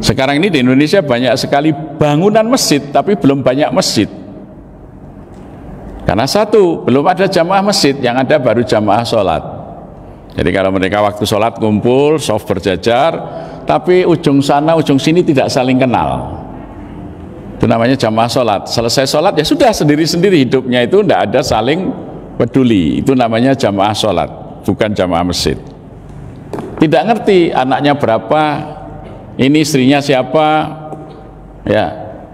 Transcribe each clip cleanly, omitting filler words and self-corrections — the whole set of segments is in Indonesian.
Sekarang ini di Indonesia banyak sekali bangunan masjid, tapi belum banyak masjid. Karena satu, belum ada jamaah masjid, yang ada baru jamaah sholat. Jadi kalau mereka waktu sholat kumpul, soft berjajar, tapi ujung sana, ujung sini tidak saling kenal. Itu namanya jamaah sholat. Selesai sholat ya sudah sendiri-sendiri hidupnya, itu tidak ada saling peduli. Itu namanya jamaah sholat, bukan jamaah masjid. Tidak ngerti anaknya berapa, ini istrinya siapa, ya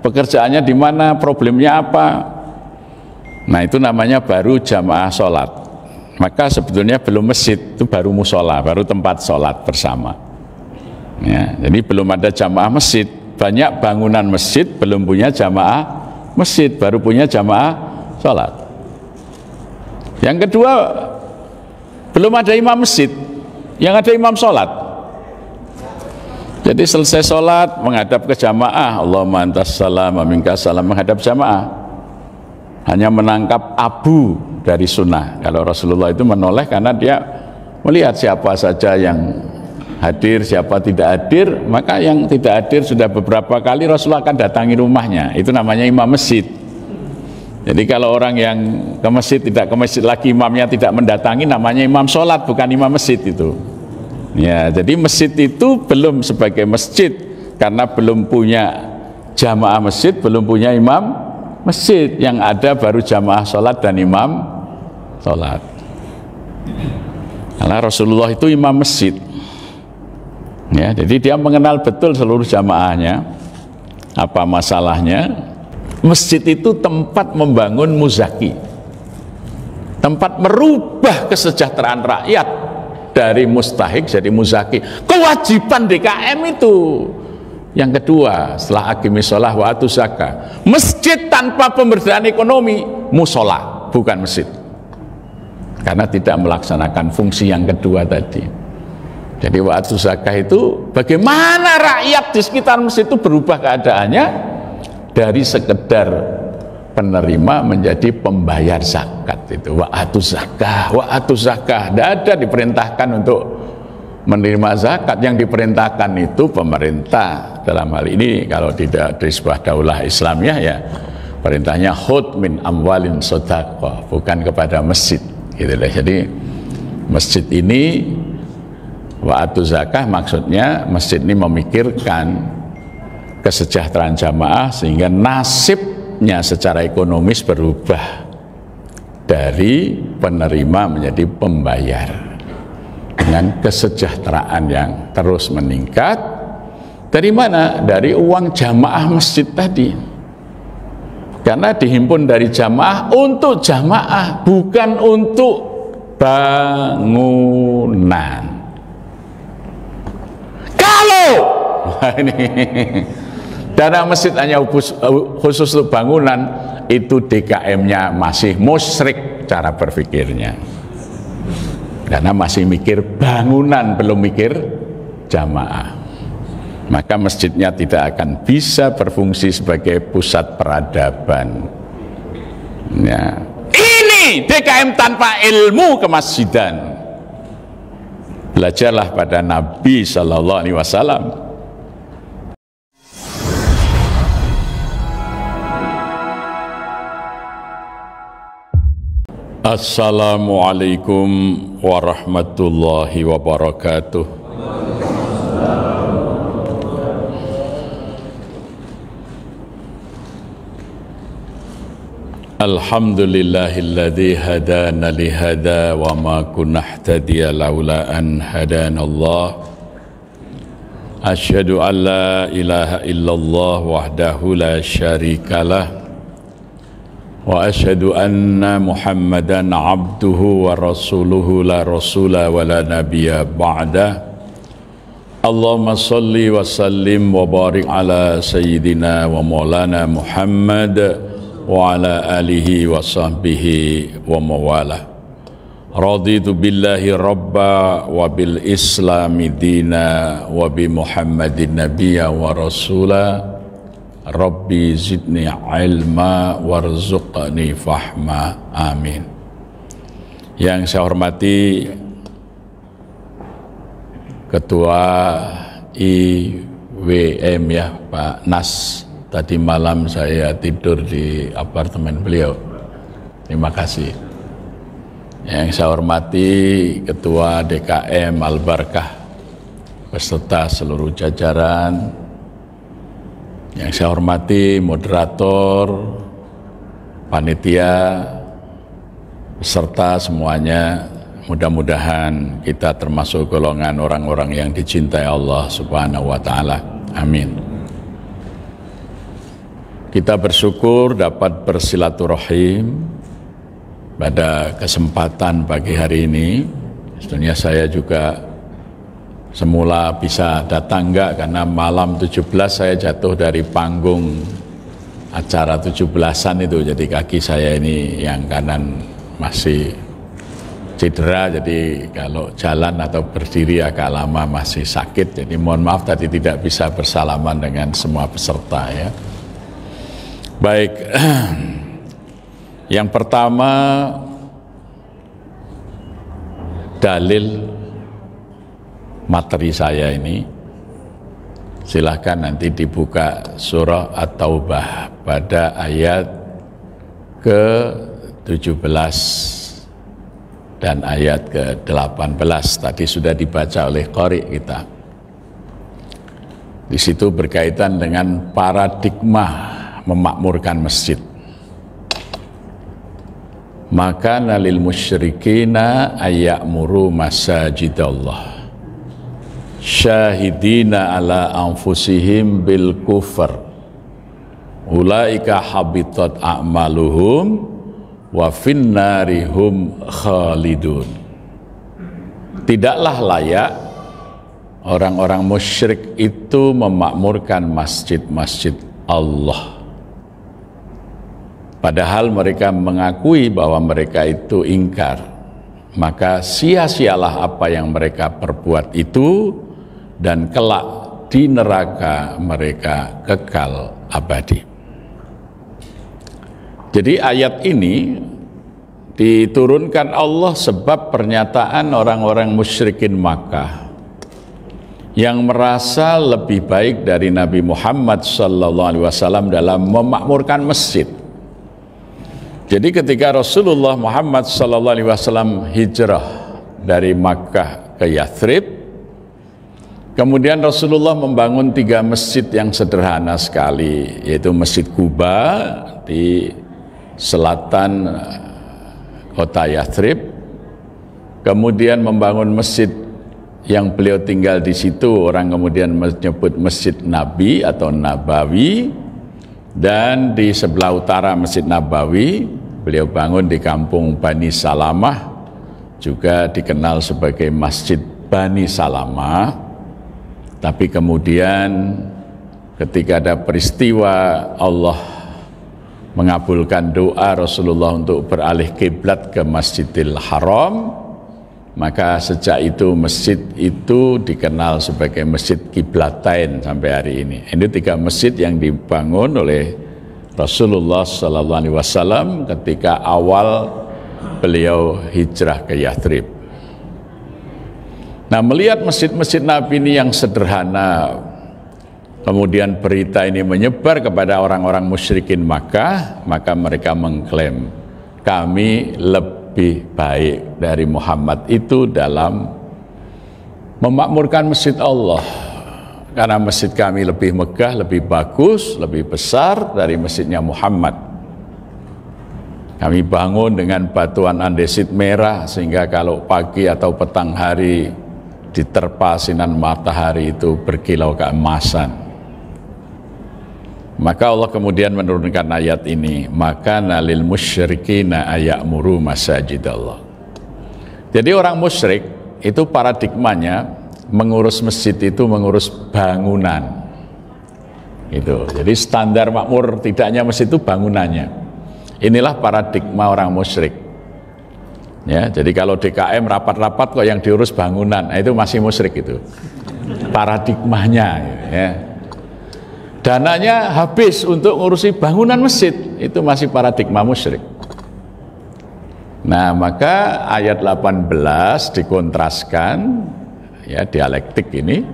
pekerjaannya di mana, problemnya apa. Nah itu namanya baru jamaah sholat. Maka sebetulnya belum masjid, itu baru musola, baru tempat sholat bersama. Ya, jadi belum ada jamaah masjid. Banyak bangunan masjid belum punya jamaah masjid, baru punya jamaah sholat. Yang kedua, belum ada imam masjid, yang ada imam sholat. Jadi selesai sholat menghadap ke jamaah, Allahumma antas salam wa minkas salam, menghadap jamaah. Hanya menangkap abu dari sunnah. Kalau Rasulullah itu menoleh karena dia melihat siapa saja yang hadir, siapa tidak hadir, maka yang tidak hadir sudah beberapa kali Rasulullah akan datangi rumahnya. Itu namanya imam masjid. Jadi kalau orang yang ke masjid tidak ke masjid lagi, imamnya tidak mendatangi, namanya imam sholat, bukan imam masjid itu. Ya, jadi masjid itu belum sebagai masjid karena belum punya jamaah masjid, belum punya imam masjid. Yang ada baru jamaah sholat dan imam sholat. Karena Rasulullah itu imam masjid. Ya, jadi dia mengenal betul seluruh jamaahnya, apa masalahnya. Masjid itu tempat membangun muzaki, tempat merubah kesejahteraan rakyat dari mustahik jadi muzaki. Kewajiban DKM itu. Yang kedua, setelah aqimis shalah wa atuz zakah, masjid tanpa pemberdayaan ekonomi, musola, bukan masjid, karena tidak melaksanakan fungsi yang kedua tadi. Jadi wa atuz zakah itu bagaimana rakyat di sekitar masjid itu berubah keadaannya dari sekedar penerima menjadi pembayar zakat. Itu wa atuz zakah, wa atuz zakah. Tidak ada diperintahkan untuk menerima zakat. Yang diperintahkan itu pemerintah. Dalam hal ini kalau tidak dari sebuah daulah Islamiyah, ya perintahnya khudh min amwalin shadaqah, bukan kepada masjid gitu lah. Jadi masjid ini wa atuz zakah, maksudnya masjid ini memikirkan kesejahteraan jamaah sehingga nasibnya secara ekonomis berubah dari penerima menjadi pembayar dengan kesejahteraan yang terus meningkat. Dari mana? Dari uang jamaah masjid tadi, karena dihimpun dari jamaah untuk jamaah, bukan untuk bangunan. Kalau ini dana masjid hanya khusus untuk bangunan, itu DKM-nya masih musyrik cara berpikirnya, karena masih mikir bangunan, belum mikir jamaah. Maka masjidnya tidak akan bisa berfungsi sebagai pusat peradaban. Ya. Ini DKM tanpa ilmu kemasjidan. Belajarlah pada Nabi Sallallahu Alaihi Wasallam. Assalamualaikum warahmatullahi wabarakatuh. Alhamdulillahilladzi hadana lihada wa ma kunna nahtadiya laula an hadanallah. Asyhadu an la ilaha illallah wahdahu la syarikalah wa asyhadu anna Muhammadan abduhu wa rasuluhu la rasula wa la nabiyya ba'da. Allahumma salli wa sallim wa barik ala sayyidina wa maulana Muhammad wa ala alihi wa sahbihi wa mawala. Raditu billahi rabba wa bil islami dina wa bi Muhammadin nabiyya wa rasula. Rabbi zidni ilma warzuqni fahma. Amin. Yang saya hormati Ketua WM ya Pak Nas. Tadi malam saya tidur di apartemen beliau. Terima kasih. Yang saya hormati Ketua DKM Al-Barkah beserta seluruh jajaran. Yang saya hormati moderator, panitia, beserta semuanya. Mudah-mudahan kita termasuk golongan orang-orang yang dicintai Allah Subhanahu wa taala. Amin. Kita bersyukur dapat bersilaturahim pada kesempatan pagi hari ini. Sebenarnya saya juga semula bisa datang enggak karena malam 17 saya jatuh dari panggung acara 17-an itu, jadi kaki saya ini yang kanan masih cedera, jadi kalau jalan atau berdiri agak lama masih sakit, jadi mohon maaf tadi tidak bisa bersalaman dengan semua peserta ya. Baik, yang pertama dalil materi saya ini, silahkan nanti dibuka surah At-Taubah pada ayat ke-17 dan ayat ke-18. Tadi sudah dibaca oleh qari kita. Di situ berkaitan dengan paradigma memakmurkan masjid. Maka lil musyrikina ayyamuru masajidallah syahidina ala anfusihim bil kufr ulaika habitat a'maluhum wa finnarihum khalidun. Tidaklah layak orang-orang musyrik itu memakmurkan masjid-masjid Allah, padahal mereka mengakui bahwa mereka itu ingkar. Maka sia-sialah apa yang mereka perbuat itu, dan kelak di neraka mereka kekal abadi. Jadi ayat ini diturunkan Allah sebab pernyataan orang-orang musyrikin Makkah yang merasa lebih baik dari Nabi Muhammad SAW dalam memakmurkan masjid. Jadi ketika Rasulullah Muhammad SAW hijrah dari Makkah ke Yathrib, kemudian Rasulullah membangun 3 masjid yang sederhana sekali, yaitu Masjid Quba di selatan kota Yathrib, kemudian membangun masjid yang beliau tinggal di situ, orang kemudian menyebut Masjid Nabi atau Nabawi, dan di sebelah utara Masjid Nabawi beliau bangun di kampung Bani Salamah, juga dikenal sebagai Masjid Bani Salamah. Tapi kemudian ketika ada peristiwa Allah mengabulkan doa Rasulullah untuk beralih kiblat ke Masjidil Haram, maka sejak itu masjid itu dikenal sebagai Masjid Kiblatain sampai hari ini. Ini 3 masjid yang dibangun oleh Rasulullah SAW ketika awal beliau hijrah ke Yathrib. Nah, melihat masjid-masjid Nabi ini yang sederhana, kemudian berita ini menyebar kepada orang-orang musyrikin Makkah, maka mereka mengklaim kami lebih baik dari Muhammad itu dalam memakmurkan masjid Allah, karena masjid kami lebih megah, lebih bagus, lebih besar dari masjidnya Muhammad. Kami bangun dengan batuan andesit merah, sehingga kalau pagi atau petang hari diterpa sinar matahari itu berkilau keemasan. Maka Allah kemudian menurunkan ayat ini, maka nalil musyrikina ayyamuru masajidallah. Jadi orang musyrik itu paradigmanya mengurus masjid itu mengurus bangunan. Itu. Jadi standar makmur tidaknya masjid itu bangunannya. Inilah paradigma orang musyrik. Ya, jadi kalau DKM rapat-rapat kok yang diurus bangunan, nah itu masih musyrik itu. Paradigmanya ya. Dananya habis untuk ngurusi bangunan masjid, itu masih paradigma musyrik. Nah, maka ayat 18 dikontraskan, ya, dialektik ini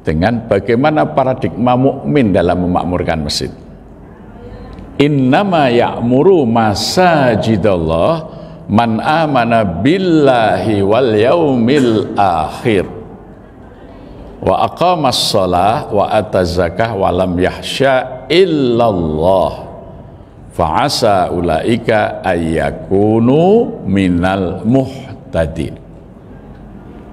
dengan bagaimana paradigma mukmin dalam memakmurkan masjid. Innama ya'muru masajidallah man amana billahi wal yaumil akhir wa aqamas shalah wa ataz zakah wa lam yahsya illallah fa'asa ulaika ayyakunu minal muhtadin.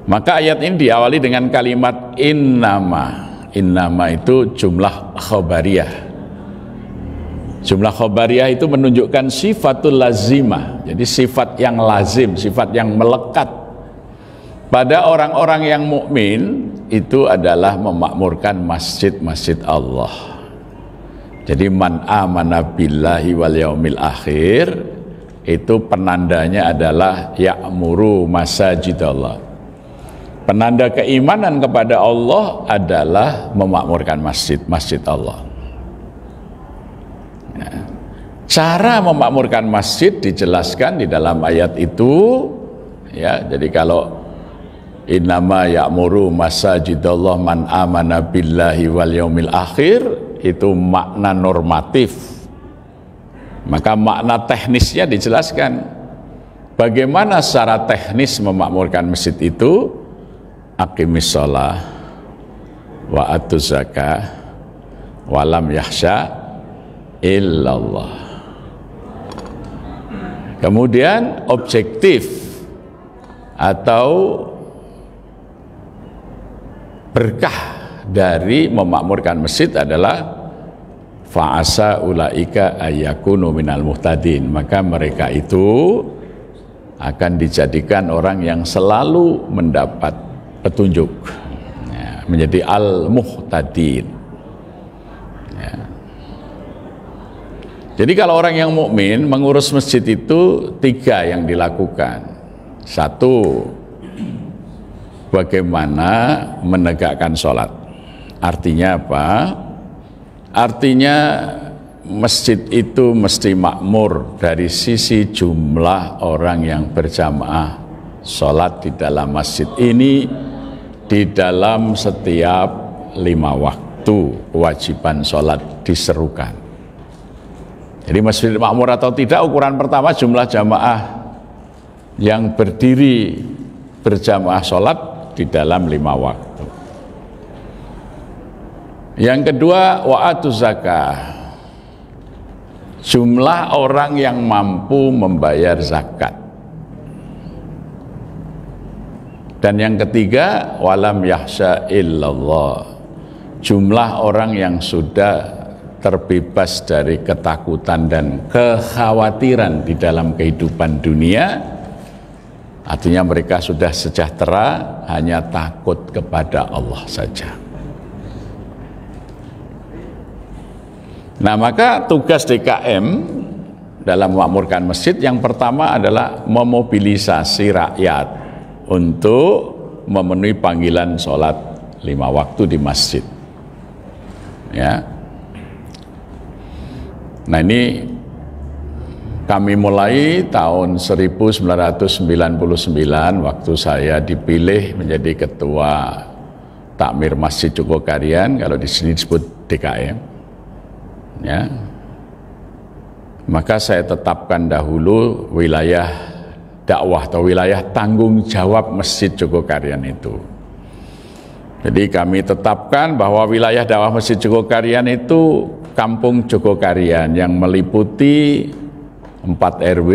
Maka ayat ini diawali dengan kalimat innama. Innama itu jumlah khobariyah. Jumlah khobariyah itu menunjukkan sifatul lazimah. Jadi sifat yang lazim, sifat yang melekat pada orang-orang yang mukmin itu adalah memakmurkan masjid-masjid Allah. Jadi man amana billahi wal yaumil akhir itu penandanya adalah ya'muru masajidallah. Penanda keimanan kepada Allah adalah memakmurkan masjid-masjid Allah. Ya. Cara memakmurkan masjid dijelaskan di dalam ayat itu. Ya, jadi kalau innama ya'muru masajidallah man amana billahi wal yaumil akhir itu makna normatif. Maka makna teknisnya dijelaskan. Bagaimana secara teknis memakmurkan masjid itu? Aqimis shalah wa atuz zakah wa lam yakhsha illallah. Kemudian objektif atau berkah dari memakmurkan masjid adalah fa'asa ulaika ayyakunu minal muhtadin. Maka mereka itu akan dijadikan orang yang selalu mendapat petunjuk, ya, menjadi al-muhtadin. Ya. Jadi kalau orang yang mukmin mengurus masjid itu 3 yang dilakukan. 1, bagaimana menegakkan sholat. Artinya apa? Artinya masjid itu mesti makmur dari sisi jumlah orang yang berjamaah sholat di dalam masjid ini di dalam setiap 5 waktu kewajiban sholat diserukan. Jadi masjid makmur atau tidak, ukuran pertama jumlah jamaah yang berdiri berjamaah sholat di dalam 5 waktu. Yang kedua, wa'atuz zakah, jumlah orang yang mampu membayar zakat. Dan yang ketiga, walam yahsya illallah, jumlah orang yang sudah terbebas dari ketakutan dan kekhawatiran di dalam kehidupan dunia. Artinya mereka sudah sejahtera, hanya takut kepada Allah saja. Nah, maka tugas DKM dalam memakmurkan masjid yang pertama adalah memobilisasi rakyat untuk memenuhi panggilan sholat 5 waktu di masjid. Ya. Nah, ini kami mulai tahun 1999 waktu saya dipilih menjadi ketua Takmir Masjid Jogokarian, kalau di sini disebut DKM. Ya. Maka saya tetapkan dahulu wilayah dakwah atau wilayah tanggung jawab Masjid Jogokarian itu. Jadi kami tetapkan bahwa wilayah dakwah Masjid Jogokarian itu Kampung Jogokarian yang meliputi 4 RW,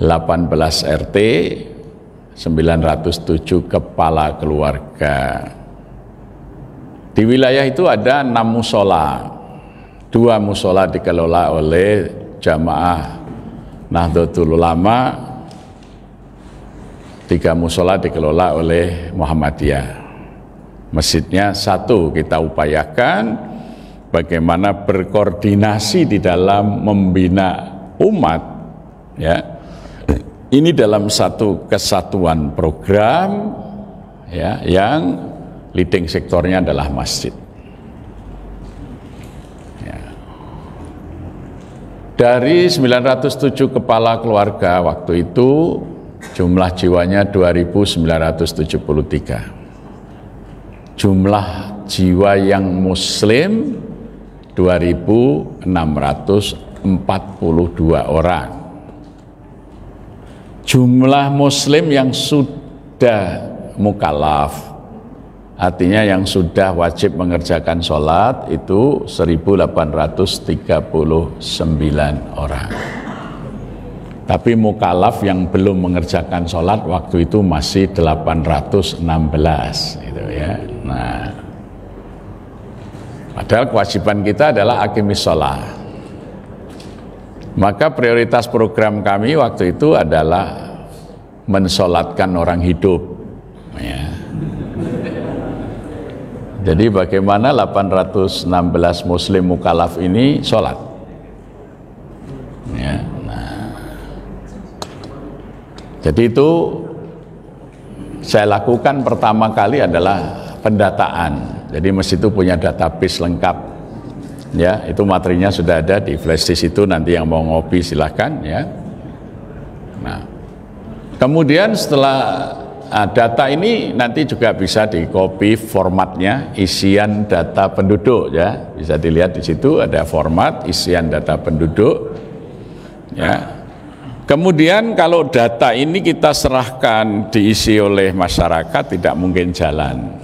18 RT, 907 kepala keluarga. Di wilayah itu ada 6 musola. 2 musola dikelola oleh jamaah Nahdlatul Ulama, 3 musola dikelola oleh Muhammadiyah. Masjidnya 1 kita upayakan bagaimana berkoordinasi di dalam membina umat, ya. Ini dalam satu kesatuan program, ya, yang leading sektornya adalah masjid. Dari 907 kepala keluarga waktu itu jumlah jiwanya 2.973. jumlah jiwa yang muslim 2.642 orang. Jumlah muslim yang sudah mukallaf, artinya yang sudah wajib mengerjakan sholat itu 1.839 orang. Tapi mukallaf yang belum mengerjakan sholat waktu itu masih 816 gitu ya. Nah, padahal kewajiban kita adalah aqimis sholat. Maka prioritas program kami waktu itu adalah mensolatkan orang hidup ya. Jadi bagaimana 816 muslim mukallaf ini sholat ya. Nah, jadi itu saya lakukan pertama kali adalah pendataan. Jadi masjid itu punya database lengkap ya, itu materinya sudah ada di flash disk itu, nanti yang mau ngopi silahkan ya. Nah, kemudian setelah data ini nanti juga bisa di copy formatnya, isian data penduduk ya, bisa dilihat di situ ada format isian data penduduk ya. Kemudian kalau data ini kita serahkan diisi oleh masyarakat tidak mungkin jalan.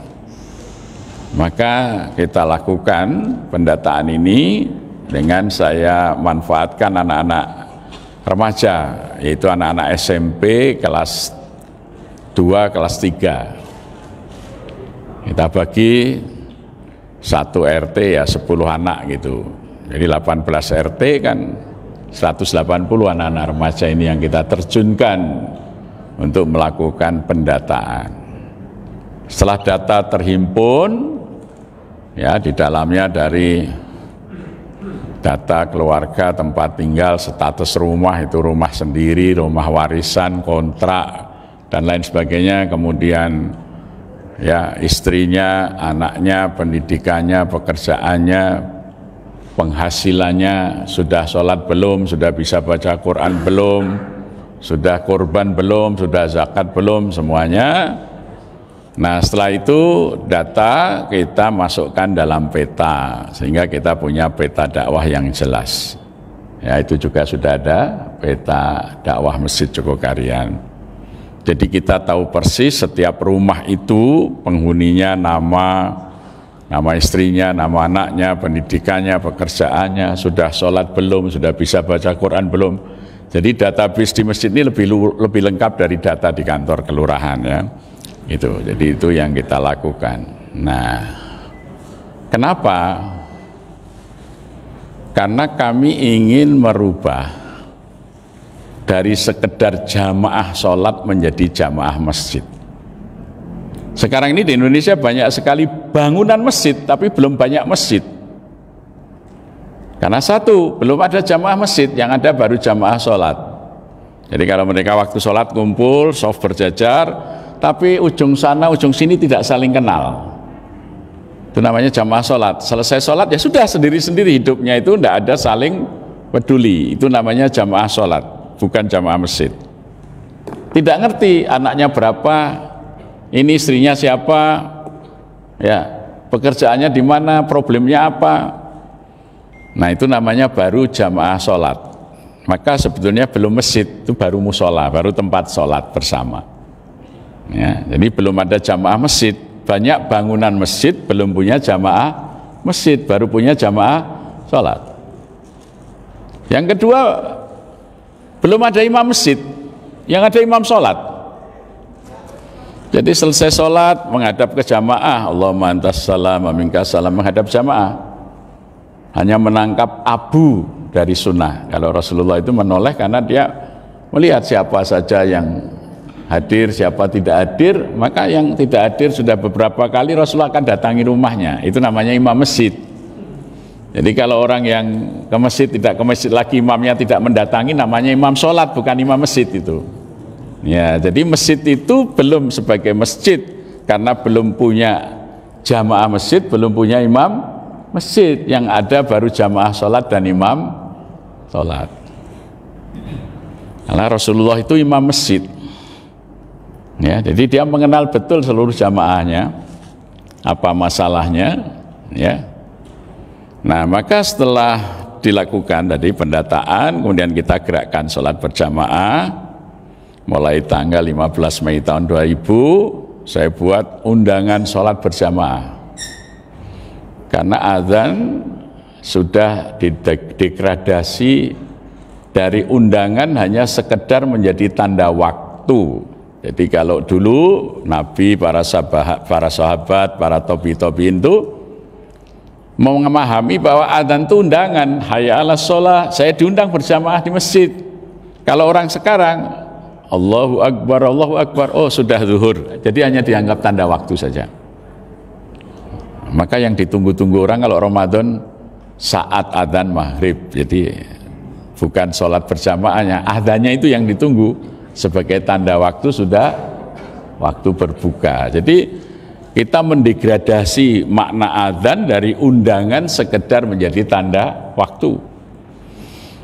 Maka kita lakukan pendataan ini dengan saya manfaatkan anak-anak remaja, yaitu anak-anak SMP kelas 2, kelas 3. Kita bagi satu RT ya 10 anak gitu. Jadi 18 RT kan 180 anak-anak remaja ini yang kita terjunkan untuk melakukan pendataan. Setelah data terhimpun, ya di dalamnya dari data keluarga, tempat tinggal, status rumah, itu rumah sendiri, rumah warisan, kontrak, dan lain sebagainya, kemudian ya istrinya, anaknya, pendidikannya, pekerjaannya, penghasilannya, sudah sholat belum, sudah bisa baca Quran belum, sudah kurban belum, sudah zakat belum, semuanya. Nah setelah itu data kita masukkan dalam peta, sehingga kita punya peta dakwah yang jelas. Ya itu juga sudah ada peta dakwah Masjid Jogokarian. Jadi kita tahu persis setiap rumah itu penghuninya, nama istrinya, nama anaknya, pendidikannya, pekerjaannya, sudah sholat belum, sudah bisa baca Quran belum. Jadi database di masjid ini lebih lengkap dari data di kantor kelurahan ya. Itu, jadi itu yang kita lakukan. Nah, kenapa? Karena kami ingin merubah dari sekedar jamaah sholat menjadi jamaah masjid. Sekarang ini di Indonesia banyak sekali bangunan masjid, tapi belum banyak masjid. Karena satu, belum ada jamaah masjid, yang ada baru jamaah sholat. Jadi kalau mereka waktu sholat kumpul, soft berjajar, tapi ujung sana, ujung sini tidak saling kenal. Itu namanya jamaah sholat. Selesai sholat ya sudah sendiri-sendiri hidupnya, itu tidak ada saling peduli. Itu namanya jamaah sholat, bukan jamaah masjid. Tidak ngerti anaknya berapa, ini istrinya siapa, ya pekerjaannya di mana, problemnya apa. Nah itu namanya baru jamaah sholat. Maka sebetulnya belum masjid, itu baru musola, baru tempat sholat bersama. Ya, jadi belum ada jamaah masjid. Banyak bangunan masjid belum punya jamaah masjid, baru punya jamaah sholat. Yang kedua, belum ada imam masjid, yang ada imam sholat. Jadi selesai sholat menghadap ke jamaah, Allahumma antas salam wa minkas salam, menghadap jamaah. Hanya menangkap abu dari sunnah. Kalau Rasulullah itu menoleh karena dia melihat siapa saja yang hadir, siapa tidak hadir, maka yang tidak hadir sudah beberapa kali Rasulullah akan datangi rumahnya. Itu namanya imam masjid. Jadi kalau orang yang ke masjid tidak ke masjid lagi, imamnya tidak mendatangi, namanya imam sholat, bukan imam masjid itu. Ya, jadi masjid itu belum sebagai masjid karena belum punya jamaah masjid, belum punya imam masjid. Yang ada baru jamaah sholat dan imam sholat. Karena Rasulullah itu imam masjid. Ya, jadi dia mengenal betul seluruh jamaahnya. apa masalahnya, ya. Nah, maka setelah dilakukan tadi pendataan, kemudian kita gerakkan sholat berjamaah, mulai tanggal 15 Mei tahun 2000, saya buat undangan sholat berjamaah. Karena azan sudah didegradasi dari undangan hanya sekedar menjadi tanda waktu. Jadi kalau dulu Nabi, para sahabat, para tabi'in itu memahami bahwa adzan itu undangan, hayya 'alas shalah, saya diundang berjamaah di masjid. Kalau orang sekarang Allahu Akbar, oh sudah zuhur, jadi hanya dianggap tanda waktu saja. Maka yang ditunggu-tunggu orang kalau Ramadan saat adzan maghrib, jadi bukan sholat berjamaahnya, adzannya itu yang ditunggu sebagai tanda waktu sudah waktu berbuka. Jadi kita mendegradasi makna adzan dari undangan sekedar menjadi tanda waktu.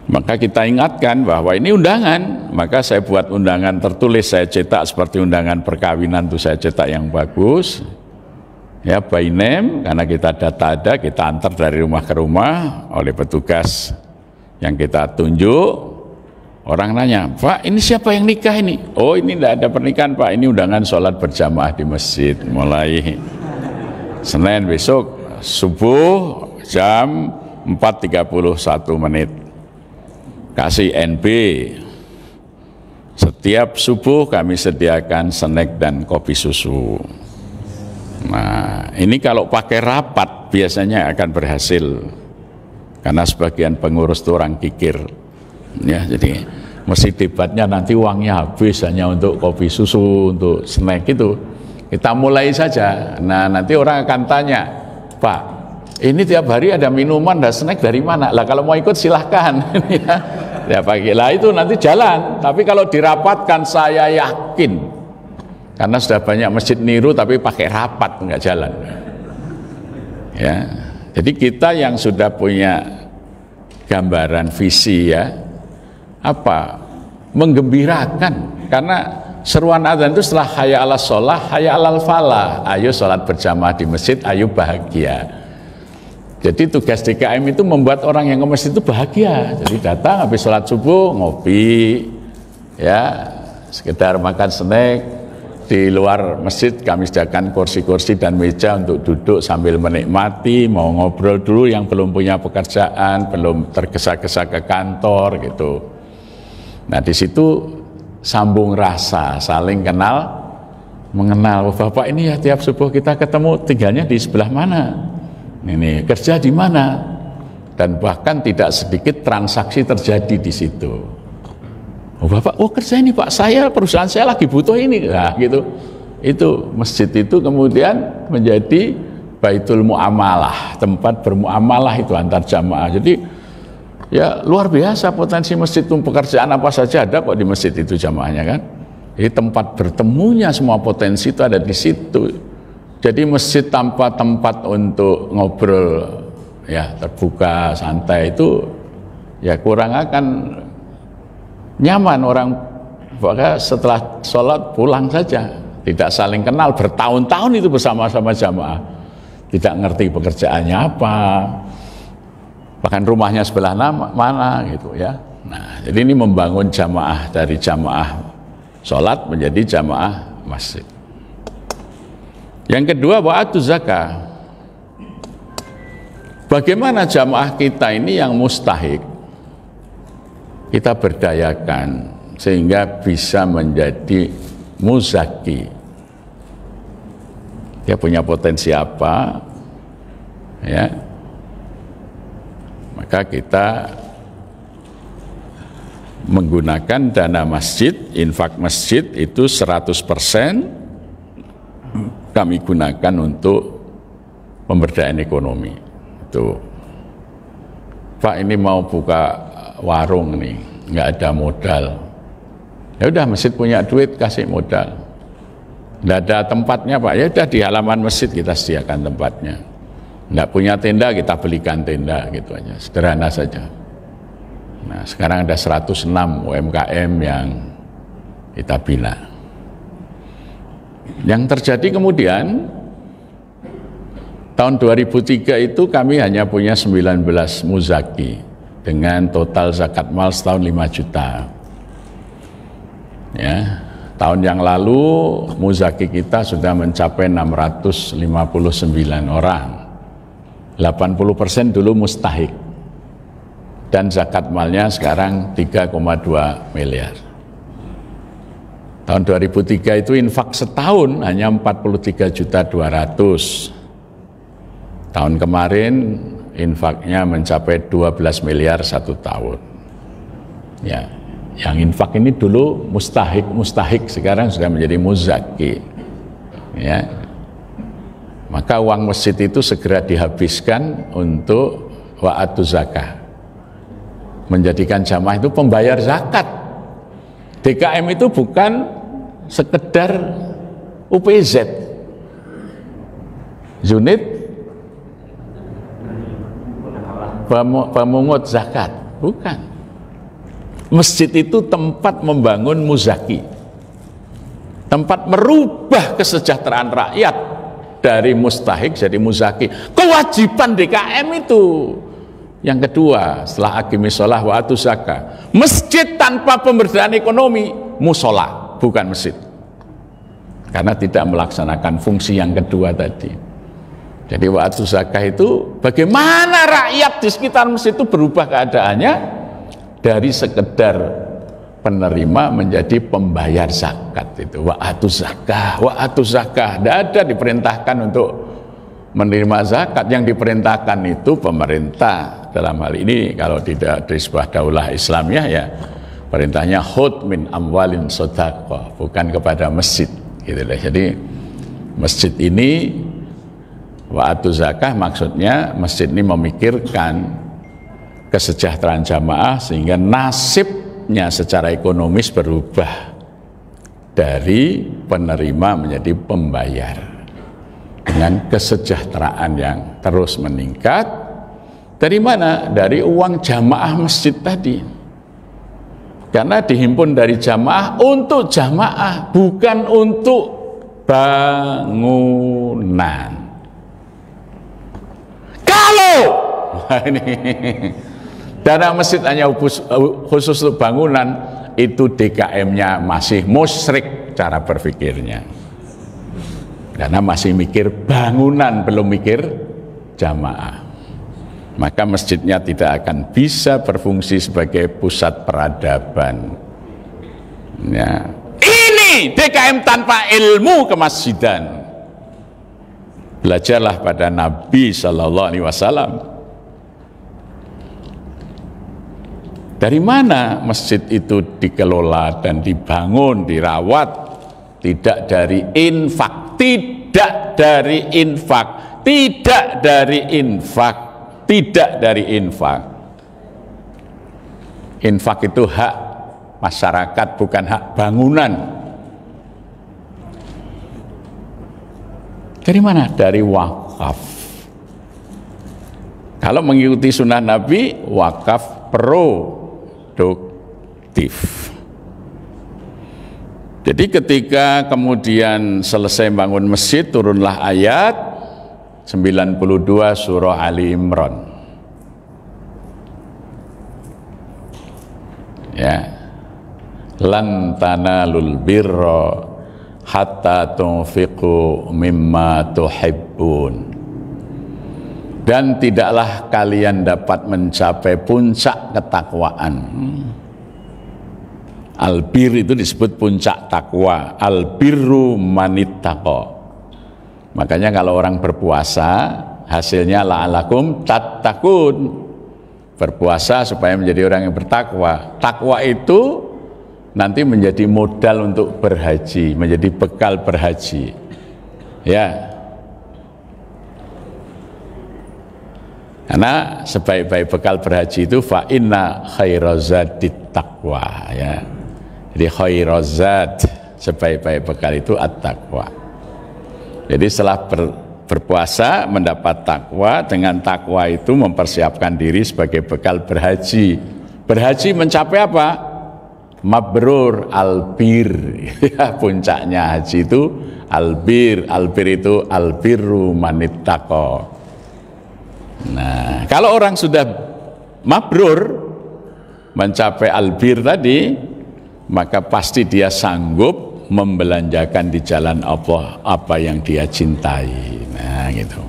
Maka kita ingatkan bahwa ini undangan, maka saya buat undangan tertulis, saya cetak seperti undangan perkawinan itu, saya cetak yang bagus, ya, by name, karena kita data ada, kita antar dari rumah ke rumah oleh petugas yang kita tunjuk. Orang nanya, Pak, ini siapa yang nikah ini? Oh, ini tidak ada pernikahan, Pak, ini undangan sholat berjamaah di masjid, mulai Senin besok subuh jam 4.31. Kasih NB, setiap subuh kami sediakan snack dan kopi susu. Nah, ini kalau pakai rapat biasanya akan berhasil, karena sebagian pengurus itu orang kikir, ya. Jadi mesti debatnya nanti uangnya habis hanya untuk kopi susu, untuk snack itu. Kita mulai saja. Nah, nanti orang akan tanya, Pak, ini tiap hari ada minuman dan snack dari mana? Lah kalau mau ikut silahkan. Ya pagilah itu nanti jalan. Tapi kalau dirapatkan, saya yakin, karena sudah banyak masjid niru tapi pakai rapat nggak jalan. Ya, jadi kita yang sudah punya gambaran visi, ya, apa, menggembirakan, karena seruan adzan itu setelah hayya 'alas shalah, hayya 'alal falah, ayo sholat berjamaah di masjid, ayo bahagia. Jadi tugas DKM itu membuat orang yang ke masjid itu bahagia. Jadi datang habis sholat subuh ngopi, ya, sekedar makan snack. Di luar masjid kami sediakan kursi-kursi dan meja untuk duduk sambil menikmati, mau ngobrol dulu yang belum punya pekerjaan, belum tergesa-gesa ke kantor gitu. Nah, di situ sambung rasa, saling kenal, mengenal. Bapak ini ya tiap subuh kita ketemu, tinggalnya di sebelah mana? Ini kerja di mana? Dan bahkan tidak sedikit transaksi terjadi di situ. Oh Bapak, oh kerja ini Pak, saya perusahaan saya lagi butuh ini, nah gitu. Itu masjid itu kemudian menjadi baitul muamalah, tempat bermuamalah itu antar jamaah. Jadi ya luar biasa potensi masjid itu, pekerjaan apa saja ada kok di masjid itu jamaahnya kan. Jadi tempat bertemunya semua potensi itu ada di situ. Jadi masjid tanpa tempat untuk ngobrol, ya terbuka, santai itu ya kurang akan nyaman. Orang bahkan setelah sholat pulang saja, tidak saling kenal, bertahun-tahun itu bersama-sama jamaah, tidak ngerti pekerjaannya apa, bahkan rumahnya sebelah mana gitu ya. Nah, jadi ini membangun jamaah dari jamaah sholat menjadi jamaah masjid. Yang kedua, wa'atuz zakah. Bagaimana jamaah kita ini yang mustahik kita berdayakan sehingga bisa menjadi muzaki. Dia punya potensi apa, ya, maka kita menggunakan dana masjid, infak masjid itu 100% kami gunakan untuk pemberdayaan ekonomi. Itu, Pak ini mau buka warung nih, nggak ada modal. Ya udah, masjid punya duit, kasih modal. Nggak ada tempatnya Pak, ya udah di halaman masjid kita sediakan tempatnya. Nggak punya tenda, kita belikan tenda, gitu aja, sederhana saja. Nah, sekarang ada 106 UMKM yang kita bina. Yang terjadi kemudian, Tahun 2003 itu kami hanya punya 19 muzaki dengan total zakat mal setahun 5 juta. Ya, tahun yang lalu muzaki kita sudah mencapai 659 orang. 80% dulu mustahik. Dan zakat malnya sekarang 3,2 miliar. Tahun 2003 itu infak setahun hanya 43.200.000. Tahun kemarin infaknya mencapai 12 miliar satu tahun. Ya, yang infak ini dulu mustahik sekarang sudah menjadi muzaki. Ya, maka uang masjid itu segera dihabiskan untuk wa'atu zakah, menjadikan jamaah itu pembayar zakat. DKM itu bukan sekedar UPZ, unit pemungut zakat, bukan. Masjid itu tempat membangun muzaki, tempat merubah kesejahteraan rakyat dari mustahik jadi muzaki. Kewajiban DKM itu. Yang kedua, setelah aqimis shalah wa atuz zakah, masjid tanpa pemberdayaan ekonomi musola, bukan masjid, karena tidak melaksanakan fungsi yang kedua tadi. Jadi wa atuz zakah itu bagaimana rakyat di sekitar masjid itu berubah keadaannya dari sekedar penerima menjadi pembayar zakat. Itu wa atuz zakah, wa atuz zakah. Tidak ada diperintahkan untuk menerima zakat. Yang diperintahkan itu pemerintah. Dalam hal ini kalau tidak dari sebuah daulah Islamiyah, ya perintahnya khudh min amwalin shadaqah, bukan kepada masjid gitu deh. Jadi masjid ini wa'atu zakah maksudnya masjid ini memikirkan kesejahteraan jamaah sehingga nasibnya secara ekonomis berubah dari penerima menjadi pembayar dengan kesejahteraan yang terus meningkat. Dari mana? Dari uang jamaah masjid tadi, karena dihimpun dari jamaah untuk jamaah, bukan untuk bangunan. Kalau ini dana masjid hanya khusus untuk bangunan, itu DKM-nya masih musyrik cara berpikirnya, karena masih mikir bangunan, belum mikir jamaah. Maka masjidnya tidak akan bisa berfungsi sebagai pusat peradaban. Ya. Ini DKM tanpa ilmu kemasjidan. Belajarlah pada Nabi Shallallahu Alaihi Wasallam. Dari mana masjid itu dikelola dan dibangun, dirawat? Tidak dari infak, tidak dari infak, tidak dari infak, tidak dari infak. Infak itu hak masyarakat, bukan hak bangunan. Dari mana? Dari wakaf. Kalau mengikuti sunnah Nabi, wakaf produktif. Jadi ketika kemudian selesai bangun masjid, turunlah ayat 92 surah Ali Imran. Ya. Lan tanalul birra hatta tunfiqu mimma tuhibbun. Dan tidaklah kalian dapat mencapai puncak ketakwaan. Albir itu disebut puncak takwa. Albirru manittaqa. Makanya kalau orang berpuasa, hasilnya la'alakum tattaqun. Berpuasa supaya menjadi orang yang bertakwa. Takwa itu nanti menjadi modal untuk berhaji, menjadi bekal berhaji. Ya. Karena sebaik-baik bekal berhaji itu fa inna khairazadit taqwa, ya. Jadi khairazad, sebaik-baik bekal itu at-taqwa. Jadi setelah berpuasa mendapat takwa, dengan takwa itu mempersiapkan diri sebagai bekal berhaji. Berhaji mencapai apa? Mabrur albir. Ya, puncaknya haji itu albir itu albirru manittaqo. Nah, kalau orang sudah mabrur mencapai albir tadi, maka pasti dia sanggup membelanjakan di jalan Allah apa yang dia cintai. Nah, gitu.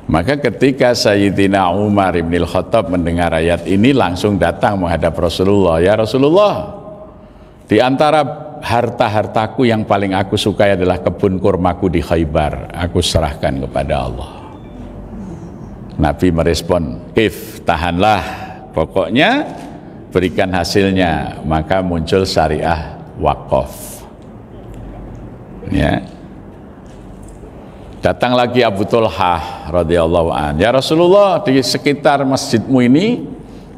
Maka ketika Sayyidina Umar ibn al-Khattab mendengar ayat ini, langsung datang menghadap Rasulullah. Ya Rasulullah, di antara harta-hartaku yang paling aku sukai adalah kebun kurmaku di Khaybar. Aku serahkan kepada Allah. Nabi merespon, "Kif, tahanlah, pokoknya berikan hasilnya." Maka muncul syariah wakaf. Ya. Datang lagi Abu Thulhah radhiyallahu an. "Ya Rasulullah, di sekitar masjidmu ini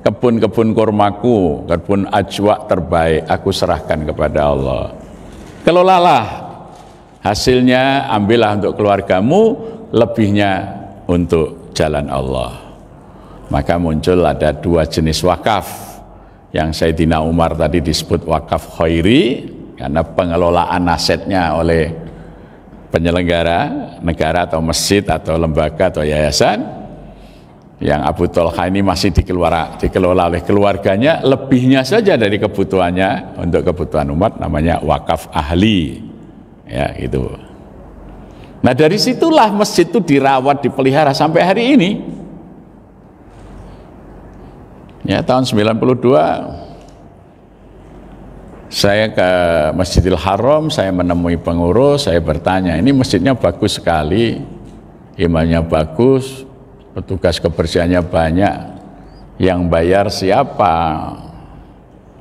kebun-kebun kurmaku, kebun ajwa terbaik, aku serahkan kepada Allah. Kelolalah hasilnya, ambillah untuk keluargamu, lebihnya untuk jalan Allah." Maka muncul ada dua jenis wakaf. Yang Sayyidina Umar tadi disebut wakaf khairi, karena pengelolaan asetnya oleh penyelenggara negara atau masjid atau lembaga atau yayasan. Yang Abu Thulhah ini masih dikelola oleh keluarganya, lebihnya saja dari kebutuhannya untuk kebutuhan umat, namanya wakaf ahli. Ya, gitu. Nah, dari situlah masjid itu dirawat, dipelihara sampai hari ini. Ya, tahun 92 saya ke Masjidil Haram, saya menemui pengurus, saya bertanya, ini masjidnya bagus sekali, imamnya bagus, petugas kebersihannya banyak, yang bayar siapa?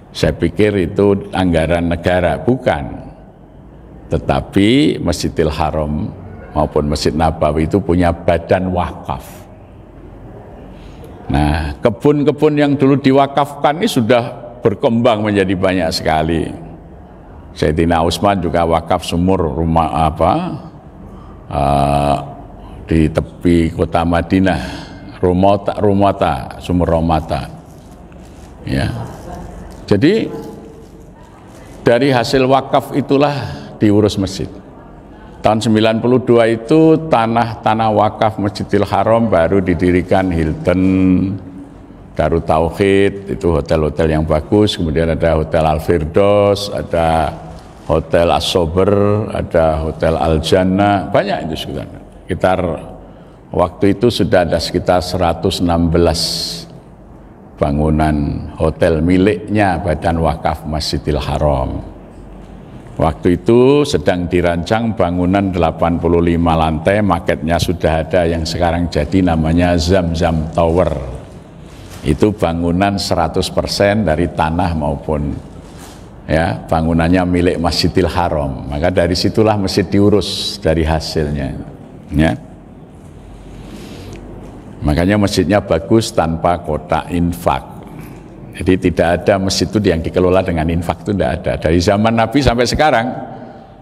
Saya pikir itu anggaran negara, bukan. Tetapi Masjidil Haram maupun Masjid Nabawi itu punya badan wakaf. Nah, kebun-kebun yang dulu diwakafkan ini sudah berkembang menjadi banyak sekali. Sayyidina Utsman juga wakaf sumur rumah di tepi kota Madinah, Rumata, sumur Romata. Ya. Jadi dari hasil wakaf itulah diurus masjid. Tahun 92 itu tanah wakaf Masjidil Haram baru didirikan Hilton, Darut Tauhid, itu hotel-hotel yang bagus, kemudian ada Hotel Al-Firdaus, ada Hotel As-Sober, ada Hotel Al-Jannah, banyak itu sekitar waktu itu sudah ada sekitar 116 bangunan hotel miliknya Badan Wakaf Masjidil Haram. Waktu itu sedang dirancang bangunan 85 lantai, maketnya sudah ada yang sekarang jadi, namanya Zamzam Tower. Itu bangunan 100% dari tanah maupun ya bangunannya milik Masjidil Haram. Maka dari situlah masjid diurus dari hasilnya. Ya. Makanya masjidnya bagus tanpa kotak infak. Jadi tidak ada masjid itu yang dikelola dengan infak, itu tidak ada. Dari zaman Nabi sampai sekarang,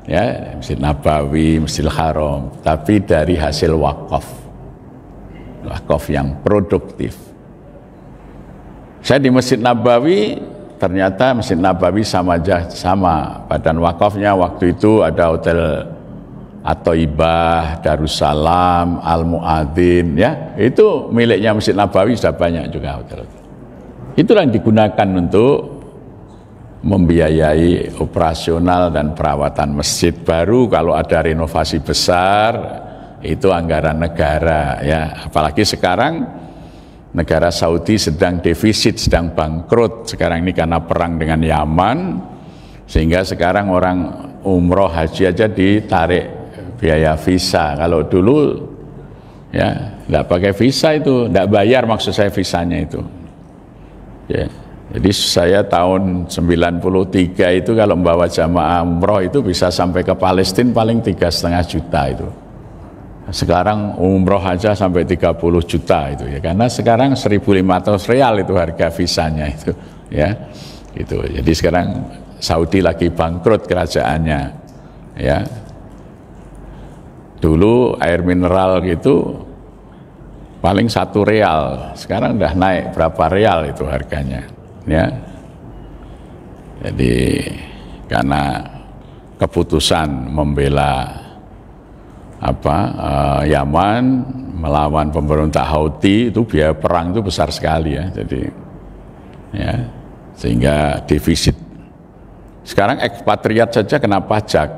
ya Masjid Nabawi, Masjidil Haram, tapi dari hasil wakaf yang produktif. Saya di Masjid Nabawi, ternyata Masjid Nabawi sama badan wakafnya waktu itu ada Hotel At-Thaibah, Darussalam, Al-Mu'adzin, ya itu miliknya Masjid Nabawi, sudah banyak juga hotel. Itulah yang digunakan untuk membiayai operasional dan perawatan masjid. Baru kalau ada renovasi besar itu anggaran negara, ya. Apalagi sekarang negara Saudi sedang defisit, sedang bangkrut sekarang ini karena perang dengan Yaman, sehingga sekarang orang umroh haji aja ditarik biaya visa. Kalau dulu ya nggak pakai visa, itu nggak bayar, maksud saya visanya itu. Ya, jadi saya tahun 93 itu kalau membawa jamaah umroh itu bisa sampai ke Palestina paling 3,5 juta itu. Sekarang umroh aja sampai 30 juta itu ya, karena sekarang 1.500 real itu harga visanya itu, ya. Gitu. Jadi sekarang Saudi lagi bangkrut kerajaannya, ya. Dulu air mineral gitu paling 1 real, sekarang udah naik berapa real itu harganya, ya. Jadi karena keputusan membela Yaman melawan pemberontak Houthi, itu biaya perang itu besar sekali ya. Jadi ya, sehingga defisit. Sekarang ekspatriat saja kena pajak,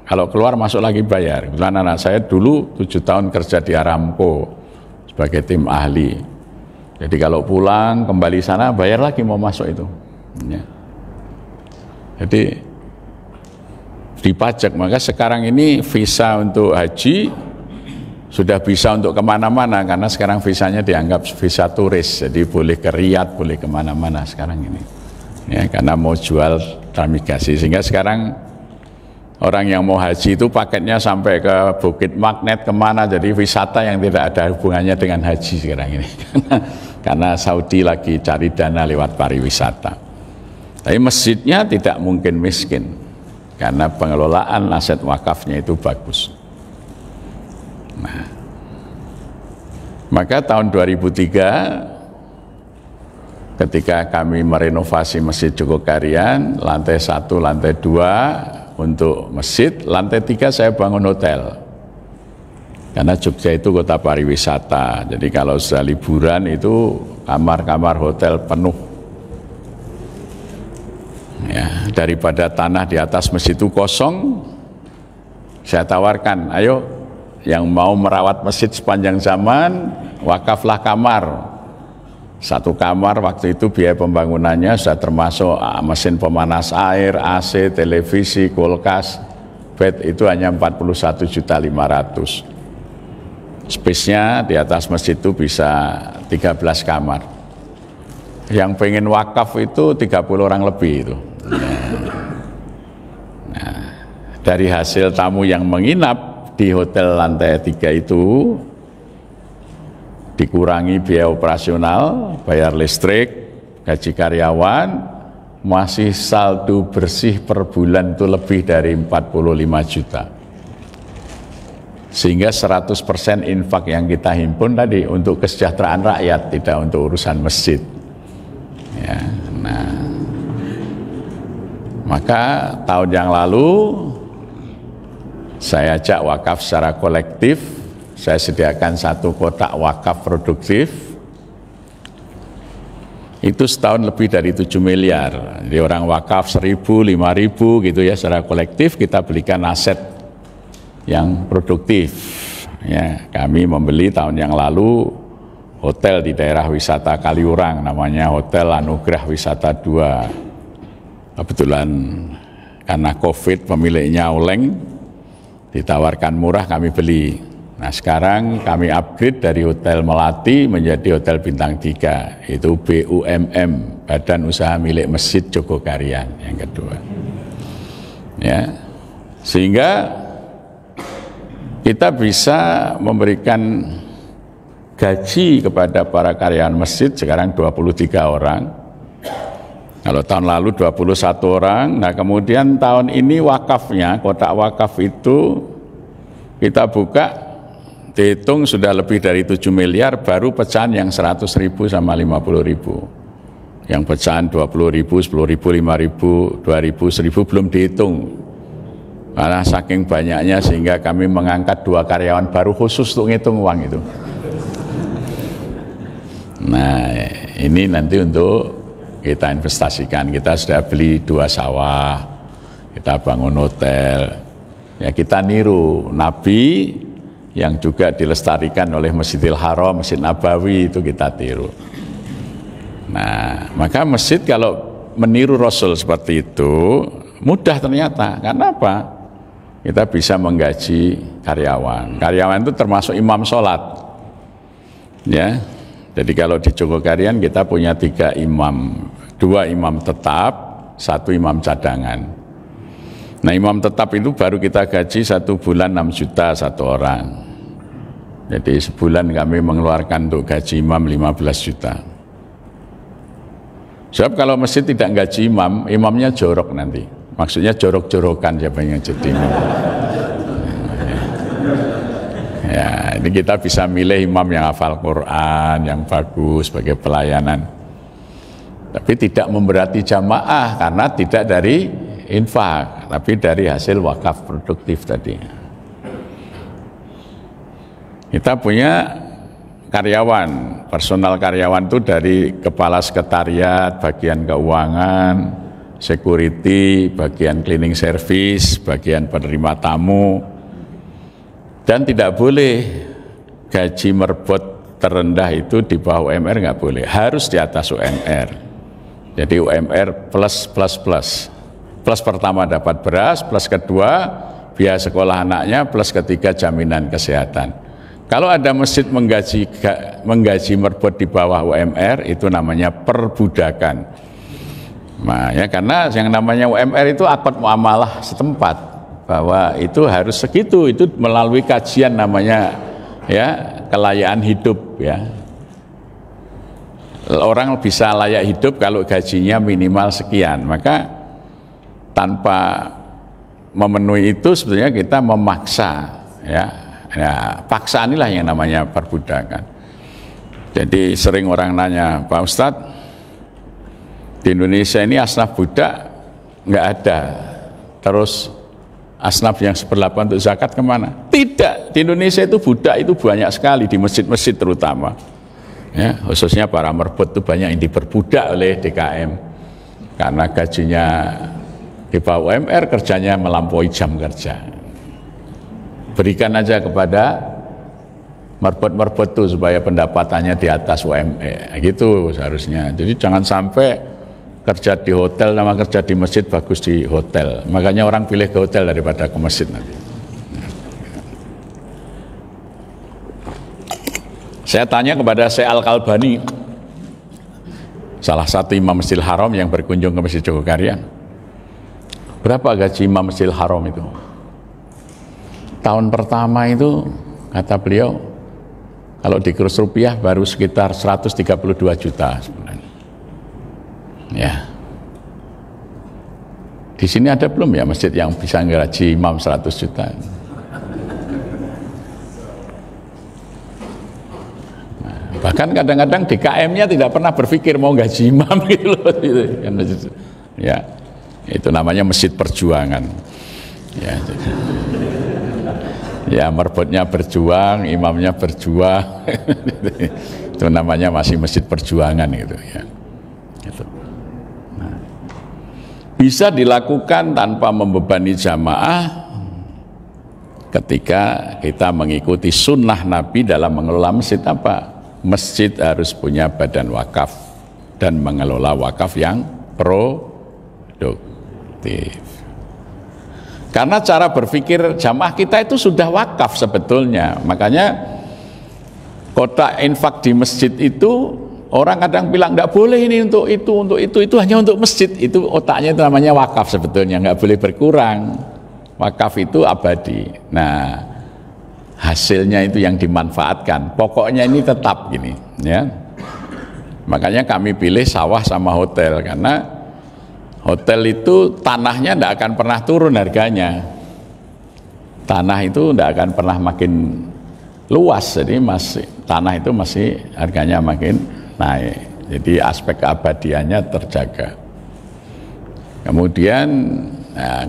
kalau keluar masuk lagi bayar. Kebetulan anak saya dulu 7 tahun kerja di Aramco sebagai tim ahli, jadi kalau pulang kembali sana bayar lagi mau masuk itu ya. Jadi dipajak. Maka sekarang ini visa untuk haji sudah bisa untuk kemana-mana, karena sekarang visanya dianggap visa turis, jadi boleh ke Riyadh, boleh kemana-mana sekarang ini ya, karena mau jual transmigrasi. Sehingga sekarang orang yang mau haji itu paketnya sampai ke Bukit Magnet kemana, jadi wisata yang tidak ada hubungannya dengan haji sekarang ini karena Saudi lagi cari dana lewat pariwisata. Tapi masjidnya tidak mungkin miskin karena pengelolaan aset wakafnya itu bagus. Nah, maka tahun 2003 ketika kami merenovasi Masjid Jogokarian, lantai 1, lantai 2 untuk masjid, lantai 3 saya bangun hotel. Karena Jogja itu kota pariwisata, jadi kalau sudah liburan itu kamar-kamar hotel penuh. Ya, daripada tanah di atas masjid itu kosong, saya tawarkan, ayo yang mau merawat masjid sepanjang zaman, wakaflah kamar. 1 kamar waktu itu biaya pembangunannya sudah termasuk mesin pemanas air, AC, televisi, kulkas, bed itu hanya 41.500.000. Space-nya di atas masjid itu bisa 13 kamar. Yang pengen wakaf itu 30 orang lebih itu. Nah, dari hasil tamu yang menginap di hotel lantai 3 itu dikurangi biaya operasional, bayar listrik, gaji karyawan, masih saldo bersih per bulan itu lebih dari 45 juta. Sehingga 100% infak yang kita himpun tadi untuk kesejahteraan rakyat, tidak untuk urusan masjid. Ya, nah, maka tahun yang lalu saya ajak wakaf secara kolektif, saya sediakan 1 kotak wakaf produktif, itu setahun lebih dari 7 miliar. Jadi orang wakaf 1.000, 5.000 gitu ya, secara kolektif kita belikan aset yang produktif. Ya, kami membeli tahun yang lalu hotel di daerah wisata Kaliurang, namanya Hotel Anugerah Wisata 2. Kebetulan karena COVID pemiliknya oleng, ditawarkan murah kami beli. Nah sekarang kami upgrade dari Hotel Melati menjadi Hotel Bintang 3, itu BUMM, Badan Usaha Milik Masjid Jogokarian yang kedua. Ya, sehingga kita bisa memberikan gaji kepada para karyawan masjid sekarang 23 orang. Kalau tahun lalu 21 orang, nah kemudian tahun ini wakafnya, kotak wakaf itu kita buka, dihitung sudah lebih dari 7 miliar, baru pecahan yang 100.000 sama 50.000. Yang pecahan 20.000, 10.000, 5.000, 2.000, 1.000 belum dihitung. Karena saking banyaknya sehingga kami mengangkat 2 karyawan baru khusus untuk ngitung uang itu. Nah ini nanti untuk kita investasikan. Kita sudah beli 2 sawah, kita bangun hotel. Ya kita niru Nabi yang juga dilestarikan oleh Masjidil Haram, Masjid Nabawi, itu kita tiru. Nah, maka masjid kalau meniru Rasul seperti itu mudah ternyata. Karena apa? Kita bisa menggaji karyawan. Karyawan itu termasuk imam sholat. Ya. Jadi kalau di Jogokarian kita punya 3 imam, 2 imam tetap, 1 imam cadangan. Nah imam tetap itu baru kita gaji 1 bulan 6 juta 1 orang. Jadi sebulan kami mengeluarkan untuk gaji imam 15 juta. Sebab kalau masjid tidak gaji imam, imamnya jorok nanti. Maksudnya jorok-jorokan siapa yang jadi imam. Ya, ini kita bisa milih imam yang hafal Quran, yang bagus sebagai pelayanan. Tapi tidak memberati jamaah karena tidak dari infak, tapi dari hasil wakaf produktif tadi. Kita punya karyawan, personal karyawan itu dari kepala sekretariat, bagian keuangan, security, bagian cleaning service, bagian penerima tamu, dan tidak boleh gaji merbot terendah itu di bawah UMR, nggak boleh, harus di atas UMR. Jadi UMR plus plus plus. Plus pertama dapat beras, plus kedua biaya sekolah anaknya, plus ketiga jaminan kesehatan. Kalau ada masjid menggaji merbot di bawah UMR, itu namanya perbudakan. Nah, ya, karena yang namanya UMR itu akad muamalah setempat, bahwa itu harus segitu, itu melalui kajian namanya ya kelayaan hidup ya. Orang bisa layak hidup kalau gajinya minimal sekian, maka tanpa memenuhi itu sebetulnya kita memaksa ya. Ya, paksaan inilah yang namanya perbudakan. Jadi sering orang nanya, Pak Ustadz, di Indonesia ini asnaf budak nggak ada, terus asnaf yang seperlakuan untuk zakat kemana? Tidak, di Indonesia itu budak itu banyak sekali, di masjid-masjid terutama ya, khususnya para merbot itu banyak yang diperbudak oleh DKM karena gajinya di bawah UMR, kerjanya melampaui jam kerja. Berikan aja kepada merbot-merbot itu supaya pendapatannya di atas UMR, gitu seharusnya. Jadi jangan sampai kerja di hotel sama kerja di masjid bagus di hotel. Makanya orang pilih ke hotel daripada ke masjid nanti. Saya tanya kepada Syekh Al-Kalbani, salah satu imam Masjidil Haram yang berkunjung ke Masjid Jogokaryan, berapa gaji imam Masjidil Haram itu? Tahun pertama itu, kata beliau, kalau dikurs rupiah baru sekitar 132 juta sebenarnya. Ya. Di sini ada belum ya masjid yang bisa gaji imam 100 juta? Nah, bahkan kadang-kadang DKM-nya tidak pernah berpikir mau gaji imam gitu loh. Ya, itu namanya masjid perjuangan. Ya. Ya, merbotnya berjuang, imamnya berjuang, itu namanya masih masjid perjuangan gitu ya. Gitu. Nah, bisa dilakukan tanpa membebani jamaah ketika kita mengikuti sunnah Nabi dalam mengelola masjid. Apa? Masjid harus punya badan wakaf dan mengelola wakaf yang produktif. Karena cara berpikir jamaah kita itu sudah wakaf sebetulnya. Makanya kotak infak di masjid itu orang kadang bilang nggak boleh ini untuk itu hanya untuk masjid. Itu otaknya itu namanya wakaf sebetulnya, nggak boleh berkurang. Wakaf itu abadi. Nah, hasilnya itu yang dimanfaatkan. Pokoknya ini tetap gini, ya. Makanya kami pilih sawah sama hotel karena hotel itu tanahnya tidak akan pernah turun harganya. Tanah itu tidak akan pernah makin luas, jadi tanah itu masih harganya makin naik. Jadi aspek keabadiannya terjaga. Kemudian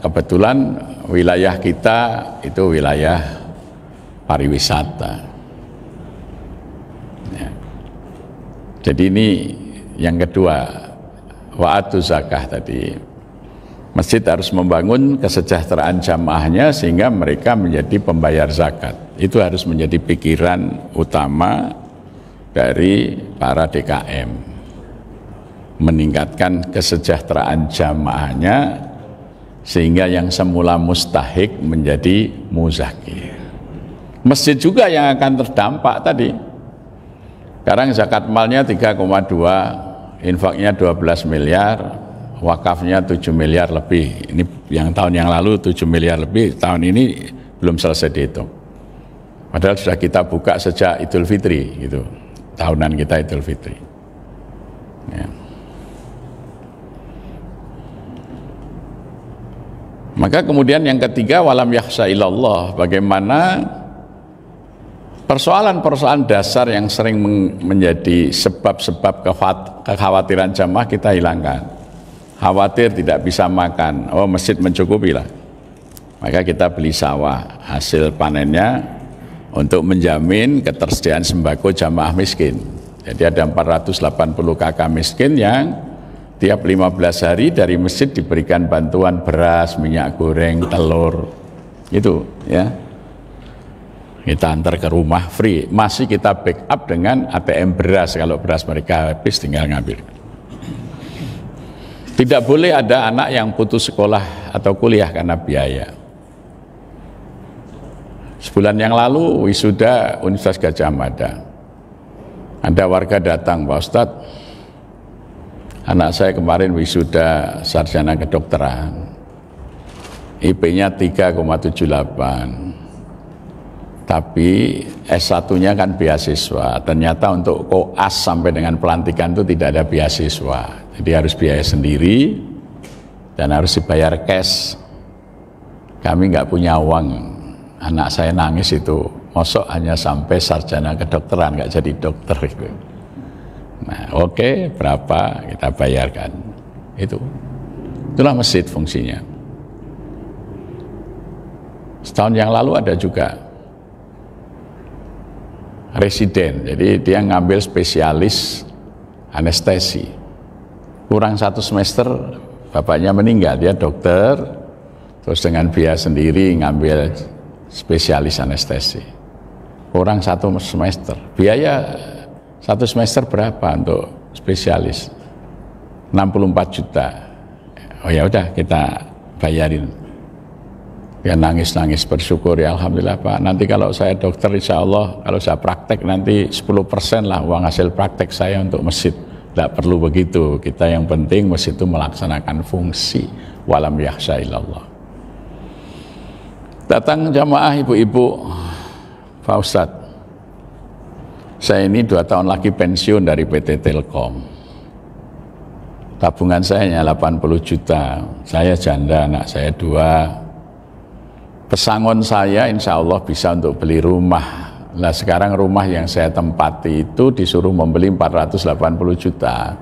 kebetulan wilayah kita itu wilayah pariwisata. Ya. Jadi ini yang kedua. Wa'atu zakah tadi, masjid harus membangun kesejahteraan jamaahnya sehingga mereka menjadi pembayar zakat. Itu harus menjadi pikiran utama dari para DKM, meningkatkan kesejahteraan jamaahnya sehingga yang semula mustahik menjadi muzakir. Masjid juga yang akan terdampak tadi. Sekarang zakat malnya 3,2, infaknya 12 miliar, wakafnya 7 miliar lebih. Ini yang tahun yang lalu 7 miliar lebih, tahun ini belum selesai dihitung. Padahal sudah kita buka sejak Idul Fitri, gitu. Tahunan kita Idul Fitri. Ya. Maka kemudian yang ketiga, walam yakhsha illallah, bagaimana persoalan-persoalan dasar yang sering menjadi sebab-sebab kekhawatiran jamaah kita hilangkan. Khawatir tidak bisa makan, masjid mencukupi lah. Maka kita beli sawah, hasil panennya untuk menjamin ketersediaan sembako jamaah miskin. Jadi ada 480 kakak miskin yang tiap 15 hari dari masjid diberikan bantuan beras, minyak goreng, telur, itu ya. Kita antar ke rumah free, masih kita backup dengan ATM beras, kalau beras mereka habis tinggal ngambil. Tidak boleh ada anak yang putus sekolah atau kuliah karena biaya. Sebulan yang lalu wisuda Universitas Gadjah Mada, ada warga datang, Pak Ustadz, anak saya kemarin wisuda sarjana kedokteran, IP-nya 3,78, tapi S1-nya kan beasiswa. Ternyata untuk koas sampai dengan pelantikan itu tidak ada beasiswa, jadi harus biaya sendiri dan harus dibayar cash. Kami nggak punya uang. Anak saya nangis itu, mosok hanya sampai sarjana kedokteran, nggak jadi dokter itu. Nah, oke, berapa kita bayarkan. Itulah masjid fungsinya. Setahun yang lalu ada juga residen, jadi dia ngambil spesialis anestesi. Kurang 1 semester, bapaknya meninggal, dia dokter, terus dengan biaya sendiri ngambil spesialis anestesi. Kurang 1 semester, biaya 1 semester berapa untuk spesialis? 64 juta. Oh ya udah, kita bayarin. Dia nangis-nangis bersyukur, ya alhamdulillah Pak, nanti kalau saya dokter insya Allah kalau saya praktek nanti 10% lah uang hasil praktek saya untuk masjid. Tidak perlu begitu, kita yang penting masjid itu melaksanakan fungsi, walam yakhsha illallah. Datang jamaah ibu-ibu, Pak Ustadz, saya ini 2 tahun lagi pensiun dari PT Telkom. Tabungan saya hanya 80 juta, saya janda, anak saya 2. Pesangon saya insya Allah bisa untuk beli rumah. Nah sekarang rumah yang saya tempati itu disuruh membeli 480 juta.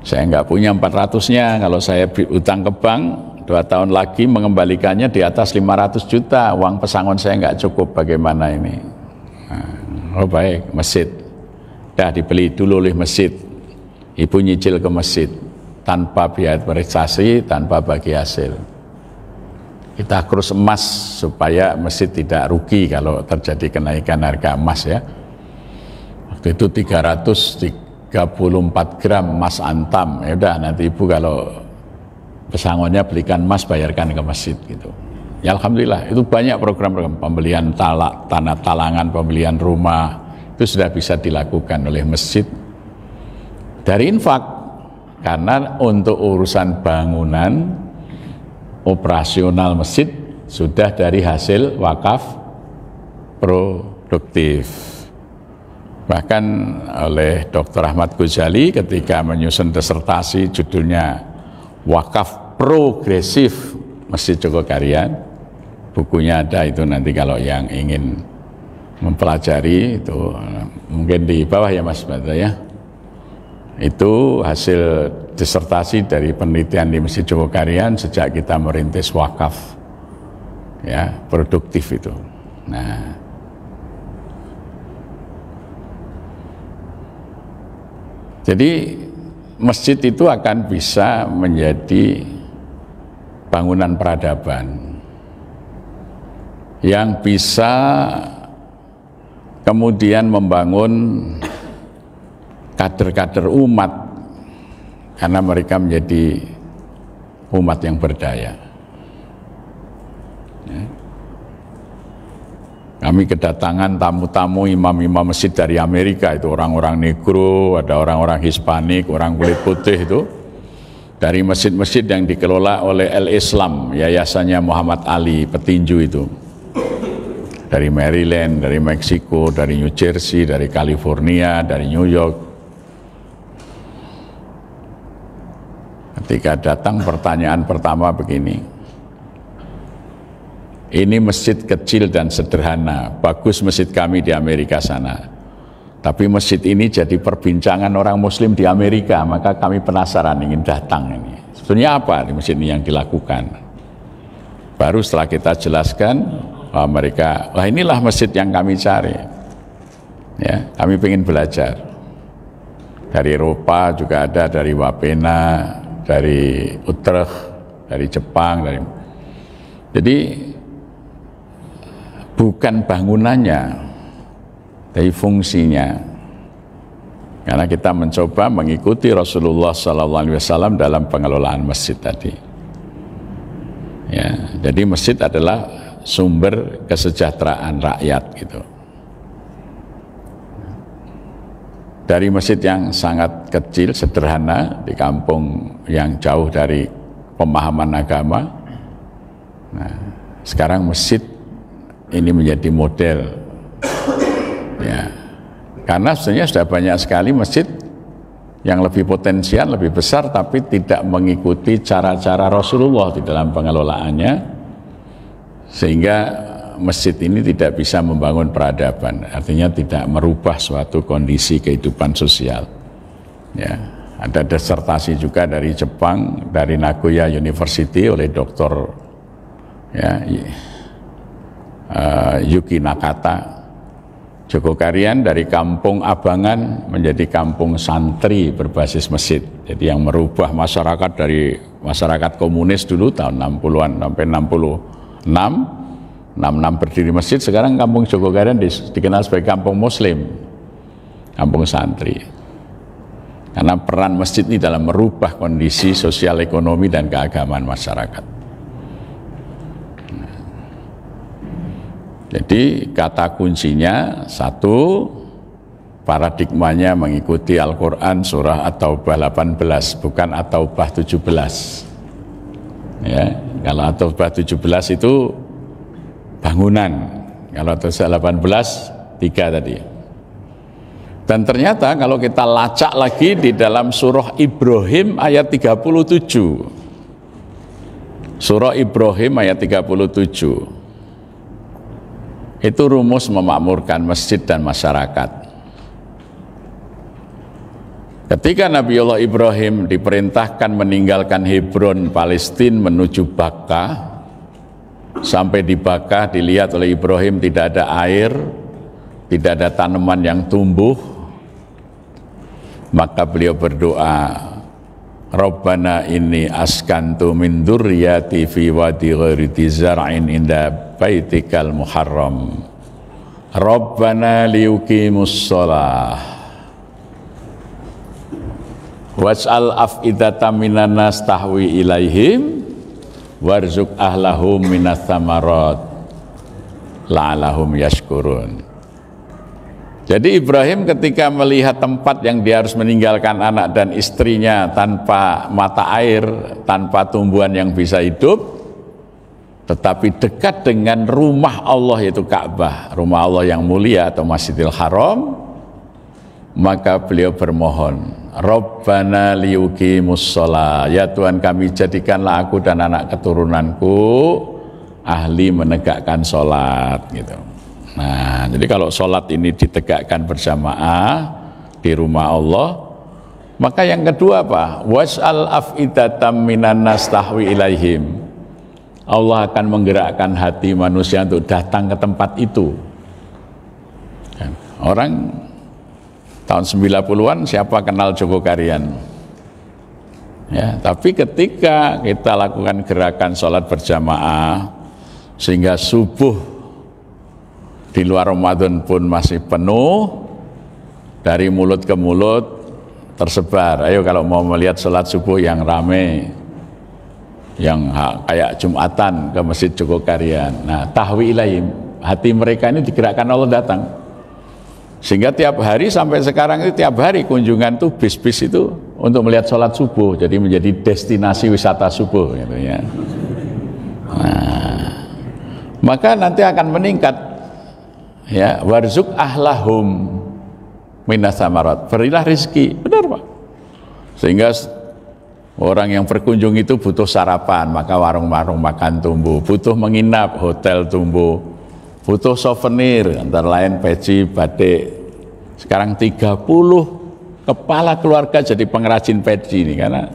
Saya nggak punya 400-nya, kalau saya utang ke bank, 2 tahun lagi mengembalikannya di atas 500 juta, uang pesangon saya nggak cukup, bagaimana ini? Nah, oh baik, masjid. Dah dibeli dulu oleh masjid, ibu nyicil ke masjid, tanpa biaya investasi, tanpa bagi hasil. Kita kurus emas supaya masjid tidak rugi kalau terjadi kenaikan harga emas ya. Waktu itu 334 gram emas antam, ya udah nanti ibu kalau pesangonnya belikan emas, bayarkan ke masjid gitu. Ya alhamdulillah, itu banyak program-program pembelian tanah talangan, pembelian rumah, itu sudah bisa dilakukan oleh masjid dari infak, karena untuk urusan bangunan operasional masjid sudah dari hasil wakaf produktif. Bahkan oleh Dr. Ahmad Ghazali ketika menyusun disertasi judulnya Wakaf Progresif Masjid Jogokarian, bukunya ada itu, nanti kalau yang ingin mempelajari itu mungkin di bawah ya Mas Bata ya. Itu hasil disertasi dari penelitian di Masjid Jogokarian sejak kita merintis wakaf ya, produktif itu. Nah, jadi masjid itu akan bisa menjadi bangunan peradaban yang bisa kemudian membangun kader-kader umat, karena mereka menjadi umat yang berdaya. Ya. Kami kedatangan tamu-tamu imam-imam masjid dari Amerika, itu orang-orang negro, ada orang-orang Hispanik, orang kulit putih itu, dari masjid-masjid yang dikelola oleh El Islam, yayasannya Muhammad Ali petinju itu, dari Maryland, dari Meksiko, dari New Jersey, dari California, dari New York. Ketika datang, pertanyaan pertama begini, ini masjid kecil dan sederhana, bagus masjid kami di Amerika sana, tapi masjid ini jadi perbincangan orang muslim di Amerika, maka kami penasaran ingin datang ini. Sebenarnya apa di masjid ini yang dilakukan? Baru setelah kita jelaskan, Wah inilah masjid yang kami cari. Ya, kami ingin belajar. Dari Eropa juga ada, dari Wapena, dari Utrecht, dari Jepang, jadi bukan bangunannya, tapi fungsinya. Karena kita mencoba mengikuti Rasulullah SAW dalam pengelolaan masjid tadi. Ya, jadi masjid adalah sumber kesejahteraan rakyat gitu. Dari masjid yang sangat kecil, sederhana, di kampung yang jauh dari pemahaman agama, nah, sekarang masjid ini menjadi model. Ya, karena sebenarnya sudah banyak sekali masjid yang lebih potensial, lebih besar, tapi tidak mengikuti cara-cara Rasulullah di dalam pengelolaannya, sehingga masjid ini tidak bisa membangun peradaban, artinya tidak merubah suatu kondisi kehidupan sosial. Ya, ada disertasi juga dari Jepang, dari Nagoya University oleh Dr. Yuki Nakata. Jogokarian dari kampung abangan menjadi kampung santri berbasis masjid. Jadi yang merubah masyarakat dari masyarakat komunis dulu tahun 60-an sampai 66 berdiri masjid, sekarang kampung Jogokarian dikenal sebagai kampung muslim, kampung santri. Karena peran masjid ini dalam merubah kondisi sosial, ekonomi, dan keagamaan masyarakat. Jadi kata kuncinya satu, paradigmanya mengikuti Al-Quran surah At-Taubah 18, bukan At-Taubah 17. Ya, kalau At-Taubah 17 itu bangunan, kalau At-Taubah 18 3 tadi. Dan ternyata kalau kita lacak lagi di dalam surah Ibrahim ayat 37, surah Ibrahim ayat 37, itu rumus memakmurkan masjid dan masyarakat. Ketika Nabiullah Ibrahim diperintahkan meninggalkan Hebron, Palestina, menuju Bakkah, sampai di Bakkah dilihat oleh Ibrahim tidak ada air, tidak ada tanaman yang tumbuh, maka beliau berdoa, Rabbana inni askantu min dzurriyyati fi wadi ghairi dzar'in inda baitikal muharram Rabbana liyuqimus shalah was'al af'idatan minan nas tahwi ilaihim warzuq ahlahum minas tsamarat la'allahum yashkurun. Jadi Ibrahim ketika melihat tempat yang dia harus meninggalkan anak dan istrinya tanpa mata air, tanpa tumbuhan yang bisa hidup, tetapi dekat dengan rumah Allah yaitu Ka'bah, rumah Allah yang mulia atau Masjidil Haram, maka beliau bermohon, Rabbana liyuqimus shalah, ya Tuhan kami jadikanlah aku dan anak keturunanku ahli menegakkan sholat gitu. Nah, jadi kalau sholat ini ditegakkan berjamaah di rumah Allah, maka yang kedua apa? Was'al af'idatam minan nas tahwi ilaihim. Allah akan menggerakkan hati manusia untuk datang ke tempat itu. Orang tahun 90-an siapa kenal Jogokarian? Ya, tapi ketika kita lakukan gerakan sholat berjamaah sehingga subuh di luar Ramadan pun masih penuh, dari mulut ke mulut tersebar. Ayo kalau mau melihat sholat subuh yang rame, yang kayak Jumatan ke Masjid Jogokarian. Nah, tahwi ilaihim, hati mereka ini digerakkan Allah datang. Sehingga tiap hari sampai sekarang itu tiap hari kunjungan tuh bis-bis itu untuk melihat sholat subuh. Jadi menjadi destinasi wisata subuh gitu ya. Nah, maka nanti akan meningkat. Ya, warzuk ahlahum minas samarat, berilah rezeki, benar Pak. Sehingga orang yang berkunjung itu butuh sarapan, maka warung-warung makan tumbuh, butuh menginap, hotel tumbuh, butuh souvenir, antara lain peci, batik. Sekarang 30 kepala keluarga jadi pengrajin peci ini, karena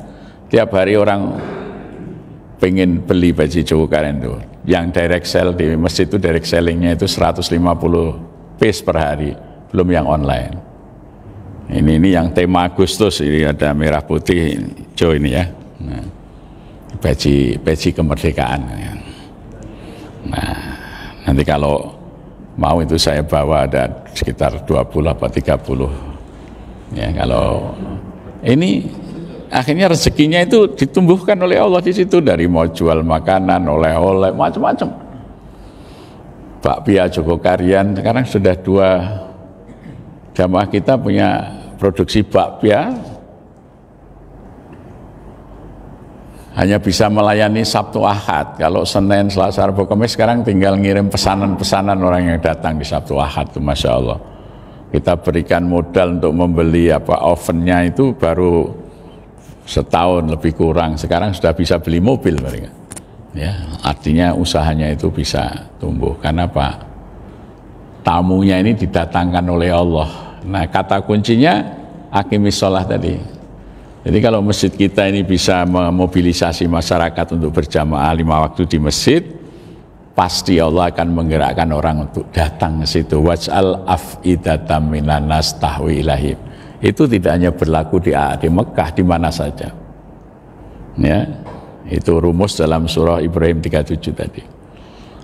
tiap hari orang pengen beli peci Jogokarian itu. yang direct sell di masjid itu direct sellingnya itu 150 piece per hari, belum yang online. Ini yang tema Agustus, ini ada merah putih hijau ini ya. Nah, peci kemerdekaan. Nah, nanti kalau mau itu saya bawa ada sekitar 20 atau 30. Ya, kalau ini akhirnya rezekinya itu ditumbuhkan oleh Allah di situ, dari mau jual makanan, oleh-oleh, macam-macam. Bakpia Jogokarian sekarang sudah 2 jamaah kita punya produksi bakpia, hanya bisa melayani Sabtu Ahad. Kalau Senin, Selasa, Rabu, Kamis sekarang tinggal ngirim pesanan-pesanan orang yang datang di Sabtu Ahad tuh, Masya Allah. Kita berikan modal untuk membeli ovennya itu baru setahun lebih kurang, sekarang sudah bisa beli mobil mereka. Ya, artinya usahanya itu bisa tumbuh. Karena apa? Tamunya ini didatangkan oleh Allah. Nah, kata kuncinya aqimis shalah tadi. Jadi kalau masjid kita ini bisa memobilisasi masyarakat untuk berjamaah 5 waktu di masjid, pasti Allah akan menggerakkan orang untuk datang ke situ. Waj'al af'idatam minan nas tahwi ilahim. Itu tidak hanya berlaku di Mekah, di mana saja. Ya, itu rumus dalam surah Ibrahim 37 tadi.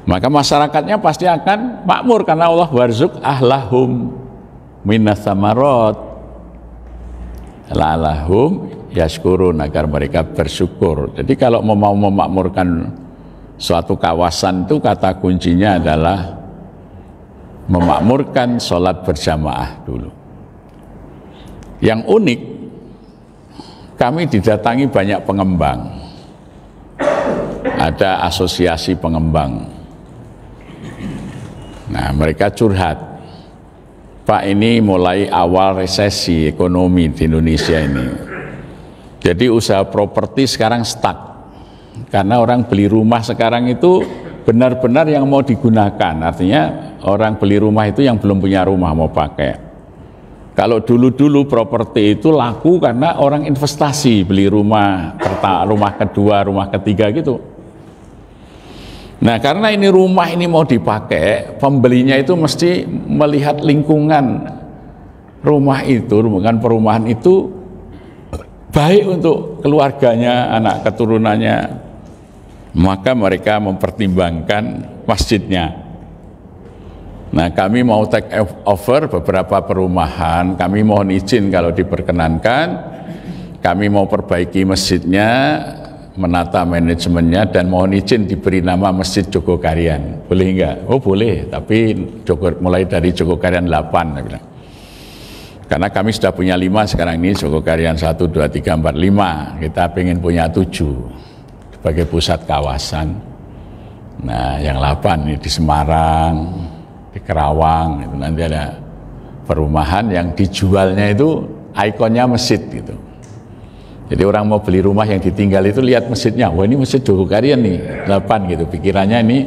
Maka masyarakatnya pasti akan makmur karena Allah warzuq ahlahum minas samarot la'allahum yashkurun, agar mereka bersyukur. Jadi kalau mau memakmurkan suatu kawasan itu kata kuncinya adalah memakmurkan sholat berjamaah dulu. Yang unik, kami didatangi banyak pengembang. Ada asosiasi pengembang. Nah, mereka curhat. Pak, ini mulai awal resesi ekonomi di Indonesia ini. Jadi usaha properti sekarang stuck. Karena orang beli rumah sekarang itu benar-benar yang mau digunakan. Artinya orang beli rumah itu yang belum punya rumah mau pakai. Kalau dulu-dulu properti itu laku karena orang investasi, beli rumah kedua, rumah ketiga gitu. Nah, karena ini rumah ini mau dipakai, pembelinya itu mesti melihat lingkungan rumah itu, lingkungan perumahan itu baik untuk keluarganya, anak keturunannya. Maka mereka mempertimbangkan masjidnya. Nah, kami mau take over beberapa perumahan, kami mohon izin kalau diperkenankan, kami mau perbaiki masjidnya, menata manajemennya, dan mohon izin diberi nama Masjid Jogokarian. Boleh enggak? Oh boleh, tapi mulai dari Jogokarian 8. Karena kami sudah punya 5 sekarang ini, Jogokarian 1, 2, 3, 4, 5. Kita pengen punya 7 sebagai pusat kawasan. Nah, yang 8 ini di Semarang, di Kerawang, itu nanti ada perumahan yang dijualnya itu ikonnya masjid gitu. Jadi orang mau beli rumah yang ditinggal itu lihat masjidnya, wah ini masjid Jogokarian nih, 8 gitu. Pikirannya ini,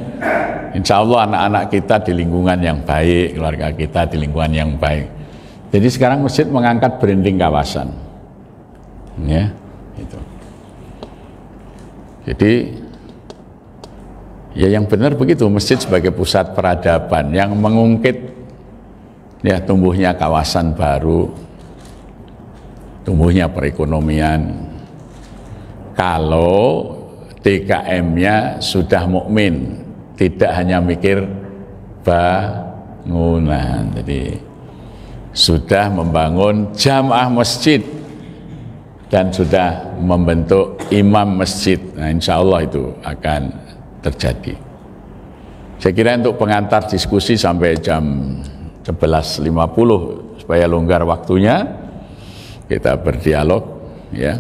insya Allah anak-anak kita di lingkungan yang baik, keluarga kita di lingkungan yang baik. Jadi sekarang masjid mengangkat branding kawasan, ya, itu. Jadi ya yang benar begitu, masjid sebagai pusat peradaban yang mengungkit ya tumbuhnya kawasan baru, tumbuhnya perekonomian. Kalau DKM-nya sudah mukmin, tidak hanya mikir bangunan. Jadi sudah membangun jamaah masjid dan sudah membentuk imam masjid. Nah, insya Allah itu akan terjadi. Saya kira untuk pengantar diskusi sampai jam 11.50 supaya longgar waktunya, kita berdialog ya.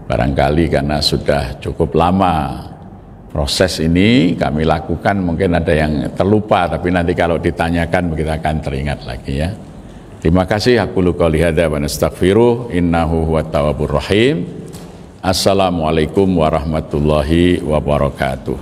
Barangkali karena sudah cukup lama proses ini kami lakukan, mungkin ada yang terlupa, tapi nanti kalau ditanyakan kita akan teringat lagi ya. Terima kasih. Aqulu qouli hadza wa nastaghfiruh innahu huwat tawwabur rahim. Assalamualaikum warahmatullahi wabarakatuh.